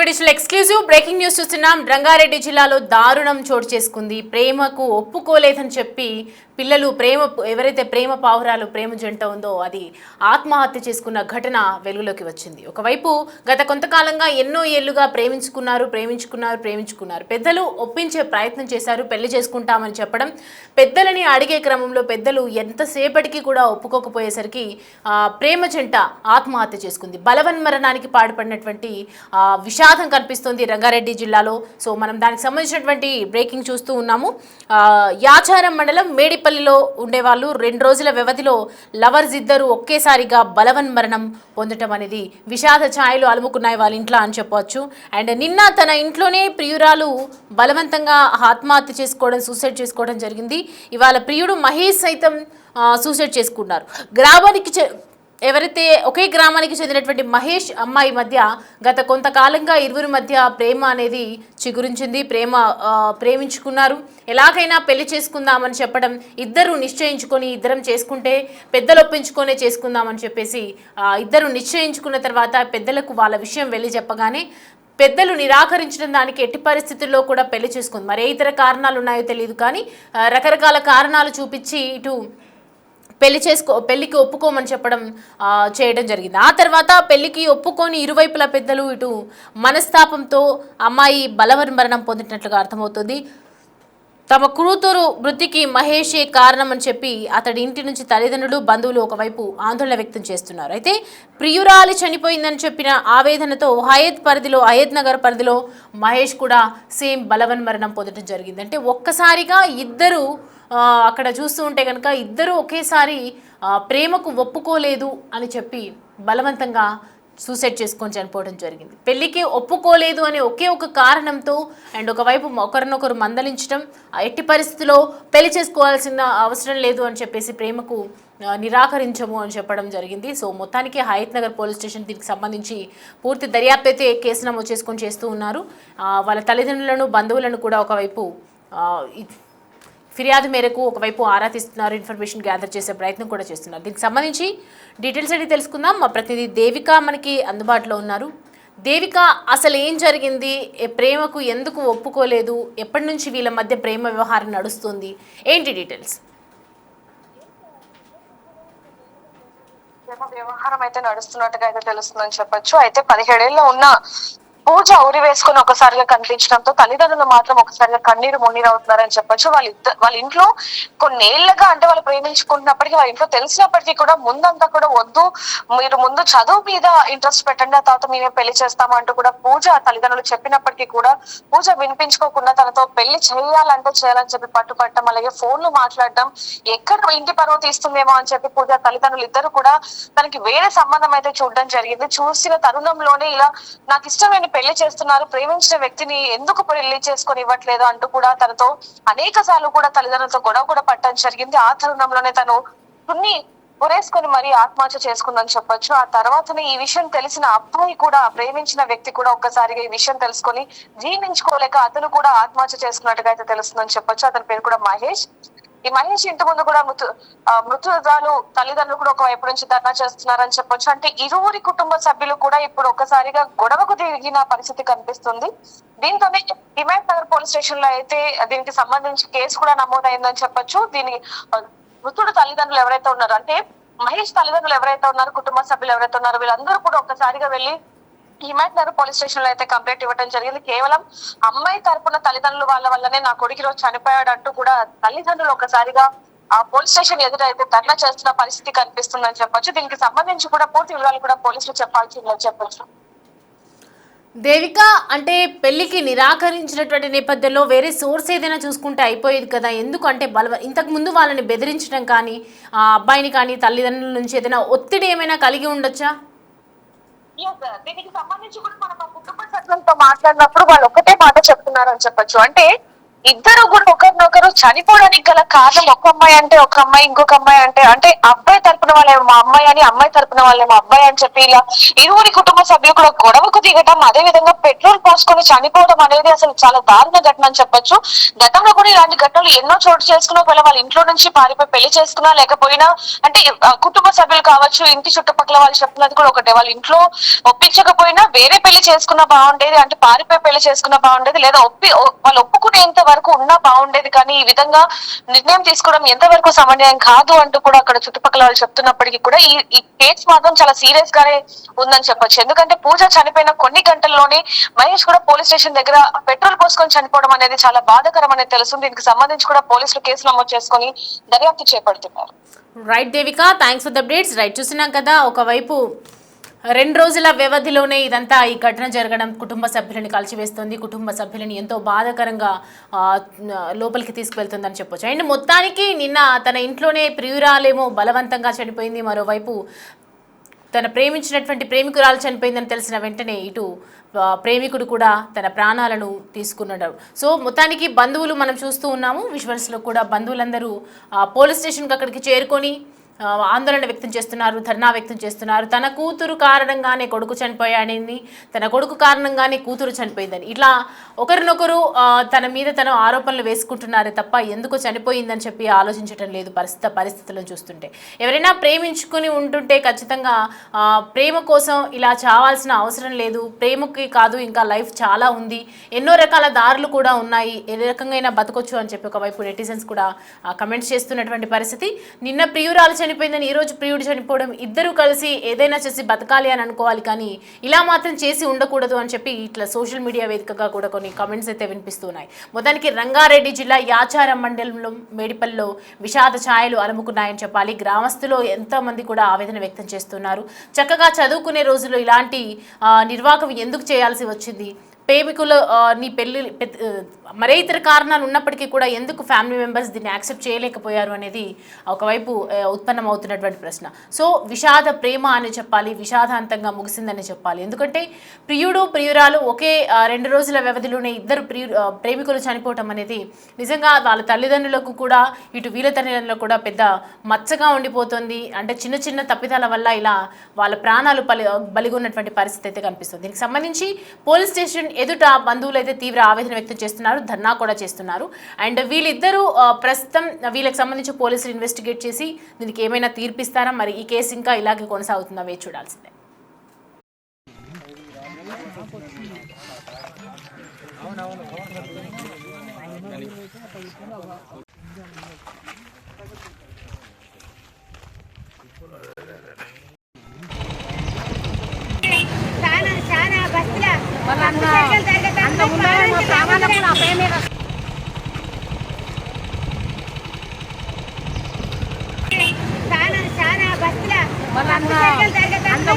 Digital exclusive breaking news చూస్తున్నాం. రంగారెడ్డి జిల్లాలో దారుణం చోటు చేసుకుంది. ప్రేమకు ఒప్పుకోలేదని చెప్పి పిల్లలు ఎవరైతే ప్రేమ పావురాలు ప్రేమ జంట ఉందో అది ఆత్మహత్య చేసుకున్న ఘటన వెలుగులోకి వచ్చింది. ఒకవైపు గత కొంతకాలంగా ఎన్నో ఏళ్లుగా ప్రేమించుకున్నారు. పెద్దలు ఒప్పించే ప్రయత్నం చేశారు. పెళ్లి చేసుకుంటామని చెప్పడం, పెద్దలని అడిగే క్రమంలో పెద్దలు ఎంతసేపటికి కూడా ఒప్పుకోకపోయేసరికి ప్రేమ జంట ఆత్మహత్య చేసుకుంది. బలవన్మరణానికి పాడుపడినటువంటి విషాదం కనిపిస్తుంది రంగారెడ్డి జిల్లాలో. సో మనం దానికి సంబంధించినటువంటి బ్రేకింగ్ చూస్తూ ఉన్నాము. యాచారం మండలం మేడిపల్లిలో ఉండేవాళ్ళు 2 రోజుల వ్యవధిలో లవర్స్ ఇద్దరు ఒకేసారిగా బలవన్మరణం పొందటం అనేది విషాద ఛాయలు అలుముకున్నాయి వాళ్ళ ఇంట్లో అని చెప్పవచ్చు. అండ్ నిన్న తన ఇంట్లోనే ప్రియురాలు బలవంతంగా ఆత్మహత్య సూసైడ్ చేసుకోవడం జరిగింది. ఇవాళ ప్రియుడు మహేష్ సైతం సూసైడ్ చేసుకున్నారు. ఎవరైతే ఒకే గ్రామానికి చెందినటువంటి మహేష్ అమ్మాయి మధ్య గత కొంతకాలంగా ఇరువురి మధ్య ప్రేమ అనేది చిగురించింది. ప్రేమించుకున్నారు. ఎలాగైనా పెళ్లి చేసుకుందామని చెప్పడం, ఇద్దరం చేసుకుంటే పెద్దలు ఒప్పించుకొనే చేసుకుందామని చెప్పేసి ఇద్దరు నిశ్చయించుకున్న తర్వాత పెద్దలకు వాళ్ళ విషయం వెళ్ళి చెప్పగానే పెద్దలు నిరాకరించడం, దానికి ఎట్టి పరిస్థితుల్లో కూడా పెళ్లి చేసుకుంది. మరి ఏ ఇతర కారణాలు ఉన్నాయో తెలియదు, కానీ రకరకాల కారణాలు చూపించి ఇటు పెళ్లికి ఒప్పుకోమని చేయడం జరిగింది. ఆ తర్వాత పెళ్లికి ఒప్పుకొని ఇరువైపుల పెద్దలు ఇటు మనస్తాపంతో అమ్మాయి బలవన్మరణం పొందినట్లుగా అర్థమవుతుంది. తమ కూతురు మృతికి మహేషే కారణం అని చెప్పి అతడి ఇంటి నుంచి తల్లిదండ్రులు, బంధువులు ఒకవైపు ఆందోళన వ్యక్తం చేస్తున్నారు. అయితే ప్రియురాలి చనిపోయిందని చెప్పిన ఆవేదనతో హయత్ నగర్ పరిధిలో మహేష్ కూడా సేమ్ బలవన్మరణం పొందడం జరిగింది. అంటే ఒక్కసారిగా ఇద్దరు అక్కడ చూస్తూ ఉంటే కనుక ఇద్దరు ఒకేసారి ప్రేమకు ఒప్పుకోలేదు అని చెప్పి బలవంతంగా సూసైడ్ చేసుకొని చనిపోవడం జరిగింది. పెళ్లికి ఒప్పుకోలేదు అనే ఒకే ఒక కారణంతో అండ్ ఒకవైపు ఒకరినొకరు మందలించడం, ఎట్టి పరిస్థితిలో పెళ్లి చేసుకోవాల్సిన అవసరం లేదు అని చెప్పేసి ప్రేమకు నిరాకరించము అని చెప్పడం జరిగింది. సో మొత్తానికి హయత్ నగర్ పోలీస్ స్టేషన్ దీనికి సంబంధించి పూర్తి దర్యాప్తు అయితే కేసు నమోదు చేసుకొని చేస్తూ ఉన్నారు. వాళ్ళ తల్లిదండ్రులను, బంధువులను కూడా ఒకవైపు ఫిర్యాదు మేరకు ఒకవైపు ఆరా తీస్తున్నారు, ఇన్ఫర్మేషన్ గ్యాదర్ చేసే ప్రయత్నం కూడా చేస్తున్నారు. దీనికి సంబంధించి డీటెయిల్స్ అడిగి తెలుసుకుందాం. మా ప్రతినిధి దేవిక మనకి అందుబాటులో ఉన్నారు. దేవిక, అసలు ఏం జరిగింది? ప్రేమకు ఎందుకు ఒప్పుకోలేదు? ఎప్పటి నుంచి వీళ్ళ మధ్య ప్రేమ వ్యవహారం నడుస్తుంది? ఏంటి డీటెయిల్స్? వ్యవహారం అయితే నడుస్తున్నట్టుగా అయితే తెలుస్తుందని చెప్పొచ్చు. అయితే 17 ఏళ్ళలో ఉన్న పూజ ఉరి వేసుకుని ఒకసారిగా కనిపించడంతో తల్లిదండ్రులు మాత్రం ఒకసారిగా కన్నీరు మున్నీరు అవుతున్నారని చెప్పొచ్చు. వాళ్ళ ఇంట్లో కొన్నేళ్లుగా, అంటే వాళ్ళు ప్రేమించుకుంటున్నప్పటికీ వాళ్ళ ఇంట్లో తెలిసినప్పటికీ కూడా ముందంతా కూడా వద్దు, మీరు ముందు చదువు మీద ఇంట్రెస్ట్ పెట్టండి, ఆ తర్వాత మేమే పెళ్లి చేస్తామంటూ కూడా పూజ తల్లిదండ్రులు చెప్పినప్పటికీ కూడా పూజ వినిపించుకోకుండా తనతో పెళ్లి చేయాలని చెప్పి పట్టుపట్టడం, అలాగే ఫోన్లు మాట్లాడడం, ఎక్కడ ఇంటి పరువు తీస్తుందేమో అని చెప్పి పూజ తల్లిదండ్రులు ఇద్దరు కూడా తనకి వేరే సంబంధం అయితే చూడడం జరిగింది. చూసిన తరుణంలోనే ఇలా నాకు ఇష్టమైన పెళ్లి చేస్తున్నారు, ప్రేమించిన వ్యక్తిని ఎందుకు పెళ్లి చేసుకొని ఇవ్వట్లేదు అంటూ కూడా తనతో అనేక సార్లు కూడా తల్లిదండ్రులతో గొడవ కూడా పట్టడం జరిగింది. ఆ తరుణంలోనే తను ఉరేసుకొని మరీ ఆత్మహత్య చేసుకుందని చెప్పొచ్చు. ఆ తర్వాతనే ఈ విషయం తెలిసిన అబ్బాయి కూడా, ప్రేమించిన వ్యక్తి కూడా ఒక్కసారిగా ఈ విషయం తెలుసుకొని జీర్ణించుకోలేక అతను కూడా ఆత్మహత్య చేసుకున్నట్టుగా అయితే తెలుస్తుందని చెప్పొచ్చు. అతని పేరు కూడా మహేష్. ఈ మహేష్ ఇంటి ముందు కూడా మృతురాలు తల్లిదండ్రులు కూడా ఒకవైపు నుంచి ధర్నా చేస్తున్నారని చెప్పొచ్చు. అంటే ఇరువురి కుటుంబ సభ్యులు కూడా ఇప్పుడు ఒక్కసారిగా గొడవకు దిగిన పరిస్థితి కనిపిస్తుంది. దీంతోనే హిమాయత్ నగర్ పోలీస్ స్టేషన్ లో అయితే దీనికి సంబంధించి కేసు కూడా నమోదైందని చెప్పొచ్చు. మృతుడు తల్లిదండ్రులు ఎవరైతే ఉన్నారో, అంటే మహేష్ తల్లిదండ్రులు ఎవరైతే ఉన్నారో, కుటుంబ సభ్యులు ఎవరైతే ఉన్నారో, వీళ్ళందరూ కూడా ఒక్కసారిగా వెళ్లి హిమాయత్ నగర్ పోలీస్ స్టేషన్ లో అయితే కంప్లైంట్ ఇవ్వడం జరిగింది. కేవలం అమ్మాయి తరపున తల్లిదండ్రుల వల్లనే నా కొడుకు రోజు చనిపోయాడు అంటూ కూడా తల్లిదండ్రులు ఒకసారిగా ఆ పోలీస్ స్టేషన్ ఎదురైతే ధర్నా చేస్తున్న పరిస్థితి కనిపిస్తుందని చెప్పొచ్చు. దీనికి సంబంధించి కూడా పూర్తి వివరాలు కూడా పోలీసులు చెప్పాల్సిందని చెప్పొచ్చు. దేవిక, అంటే పెళ్లికి నిరాకరించినటువంటి నేపథ్యంలో వేరే సోర్స్ ఏదైనా చూసుకుంటే అయిపోయేది కదా? ఎందుకంటే ఇంతకు ముందు వాళ్ళని బెదిరించడం కానీ, ఆ అబ్బాయిని కానీ తల్లిదండ్రుల నుంచి ఏదైనా ఒత్తిడి ఏమైనా కలిగి ఉండొచ్చా? దీనికి సంబంధించి కూడా మనం కుటుంబ సభ్యులతో మాట్లాడినప్పుడు వాళ్ళు ఒకటే మాట చెప్తున్నారు అని చెప్పొచ్చు. అంటే ఇద్దరు కూడా ఒకరినొకరు చనిపోవడానికి గల కారణం ఒక అమ్మాయి అంటే ఒక అమ్మాయి, ఇంకొక అమ్మాయి అంటే అంటే అబ్బాయి తరపున వాళ్ళేమో మా అమ్మాయి అని, అమ్మాయి తరపున వాళ్ళేమో అబ్బాయి అని చెప్పి ఇలా ఇరువురి కుటుంబ సభ్యులు కూడా గొడవకు దిగటం, అదే విధంగా పెట్రోల్ పోసుకొని చనిపోవడం అనేది అసలు చాలా దారుణ ఘటన అని చెప్పొచ్చు. గతంలో కూడా ఇలాంటి ఘటనలు ఎన్నో చోటు చేసుకున్నా, ఒకవేళ వాళ్ళ ఇంట్లో నుంచి పారిపోయి పెళ్లి చేసుకున్నా లేకపోయినా అంటే కుటుంబ సభ్యులు కావచ్చు, ఇంటి చుట్టుపక్కల వాళ్ళు చెప్తున్నది కూడా ఒకటే, వాళ్ళ ఇంట్లో ఒప్పించకపోయినా వేరే పెళ్లి చేసుకున్నా బాగుండేది, అంటే పారిపోయి పెళ్లి చేసుకున్నా బాగుండేది, లేదా వాళ్ళు ఒప్పుకునేంత వరకు ఉన్నా బాగుండేది, కానీ ఈ విధంగా నిర్ణయం తీసుకోవడం ఎంతవరకు సమన్వయం కాదు అంటూ కూడా అక్కడ చుట్టుపక్కల వాళ్ళు చెప్తున్నప్పటికీ కూడా ఈ కేసు మాత్రం చాలా సీరియస్ గానే ఉందని చెప్పొచ్చు. ఎందుకంటే పూజ చనిపోయిన కొన్ని గంటల్లోనే మహేష్ కూడా పోలీస్ స్టేషన్ దగ్గర పెట్రోల్ పోసుకొని చనిపోవడం అనేది చాలా బాధాకరం అనేది తెలుస్తుంది. దీనికి సంబంధించి కూడా పోలీసులు కేసు నమోదు చేసుకొని దర్యాప్తు చేపడుతున్నారు. Right Devika, thanks for the updates. Right, చూసినాం కదా, ఒకవైపు 2 రోజుల వ్యవధిలోనే ఇదంతా ఈ ఘటన జరగడం కుటుంబ సభ్యులని కలిసివేస్తుంది, కుటుంబ సభ్యులని ఎంతో బాధాకరంగా లోపలికి తీసుకువెళ్తుందని చెప్పొచ్చు. అండ్ మొత్తానికి నిన్న తన ఇంట్లోనే ప్రియురాలేమో బలవంతంగా చనిపోయింది, మరోవైపు తన ప్రేమించినటువంటి ప్రేమికురాలు చనిపోయిందని తెలిసిన వెంటనే ఇటు ప్రేమికుడు కూడా తన ప్రాణాలను తీసుకున్నాడు. సో మొత్తానికి బంధువులు మనం చూస్తూ ఉన్నాము, విజువల్స్లో కూడా బంధువులందరూ పోలీస్ స్టేషన్కి అక్కడికి చేరుకొని ఆందోళన వ్యక్తం చేస్తున్నారు, ధర్నా వ్యక్తం చేస్తున్నారు. తన కూతురు కారణంగానే కొడుకు చనిపోయాడని, తన కొడుకు కారణంగానే కూతురు చనిపోయిందని, ఇట్లా ఒకరినొకరు తన మీద తన ఆరోపణలు వేసుకుంటున్నారే తప్ప ఎందుకు చనిపోయిందని చెప్పి ఆలోచించడం లేదు పరిస్థితులను చూస్తుంటే. ఎవరైనా ప్రేమించుకుని ఉంటుంటే ఖచ్చితంగా ప్రేమ కోసం ఇలా చావాల్సిన అవసరం లేదు. ప్రేమకి కాదు, ఇంకా లైఫ్ చాలా ఉంది, ఎన్నో రకాల దారులు కూడా ఉన్నాయి, ఏ రకంగా బతకొచ్చు అని చెప్పి ఒకవైపు నెటిజన్స్ కూడా కమెంట్స్ చేస్తున్నటువంటి పరిస్థితి. నిన్న ప్రియురాలు చనిపోయిందని ఈరోజు ప్రియుడు చనిపోవడం, ఇద్దరు కలిసి ఏదైనా చేసి బతకాలి అని అనుకోవాలి, కానీ ఇలా మాత్రం చేసి ఉండకూడదు అని చెప్పి ఇట్లా సోషల్ మీడియా వేదికగా కూడా కొన్ని కామెంట్స్ అయితే వినిపిస్తున్నాయి. మొత్తానికి రంగారెడ్డి జిల్లా యాచారం మండలంలో మేడిపల్లిలో విషాద ఛాయలు అలుముకున్నాయని చెప్పాలి. గ్రామస్తులు ఎంతోమంది కూడా ఆవేదన వ్యక్తం చేస్తున్నారు. చక్కగా చదువుకునే రోజుల్లో ఇలాంటి నిర్వాహకం ఎందుకు చేయాల్సి వచ్చింది, ప్రేమికులు నీ పెళ్లి మరే ఇతర కారణాలు ఉన్నప్పటికీ కూడా ఎందుకు ఫ్యామిలీ మెంబర్స్ దీన్ని యాక్సెప్ట్ చేయలేకపోయారు అనేది ఒకవైపు ఉత్పన్నమవుతున్నటువంటి ప్రశ్న. సో విషాద ప్రేమ అని చెప్పాలి, విషాదాంతంగా ముగిసిందని చెప్పాలి. ఎందుకంటే ప్రియుడు ప్రియురాలు ఒకే 2 రోజుల వ్యవధిలోనే ఇద్దరు ప్రేమికులు చనిపోవటం అనేది నిజంగా వాళ్ళ తల్లిదండ్రులకు కూడా ఇటు వీళ్ళ తల్లిదండ్రులకు కూడా పెద్ద మచ్చగా ఉండిపోతుంది. అంటే చిన్న చిన్న తప్పిదాల వల్ల ఇలా వాళ్ళ ప్రాణాలు బలిగొన్నటువంటి పరిస్థితి అయితే కనిపిస్తుంది. దీనికి సంబంధించి పోలీస్ స్టేషన్ ఎదుట బంధువులు అయితే తీవ్ర ఆవేదన వ్యక్తం చేస్తున్నారు, ధర్నా కూడా చేస్తున్నారు. అండ్ వీళ్ళిద్దరూ ప్రస్తుతం వీళ్ళకి సంబంధించి పోలీసులు ఇన్వెస్టిగేట్ చేసి దీనికి ఏమైనా తీర్పిస్తారా, మరి ఈ కేసు ఇంకా ఇలాగే కొనసాగుతుందా వేచి చూడాల్సిందే. అంత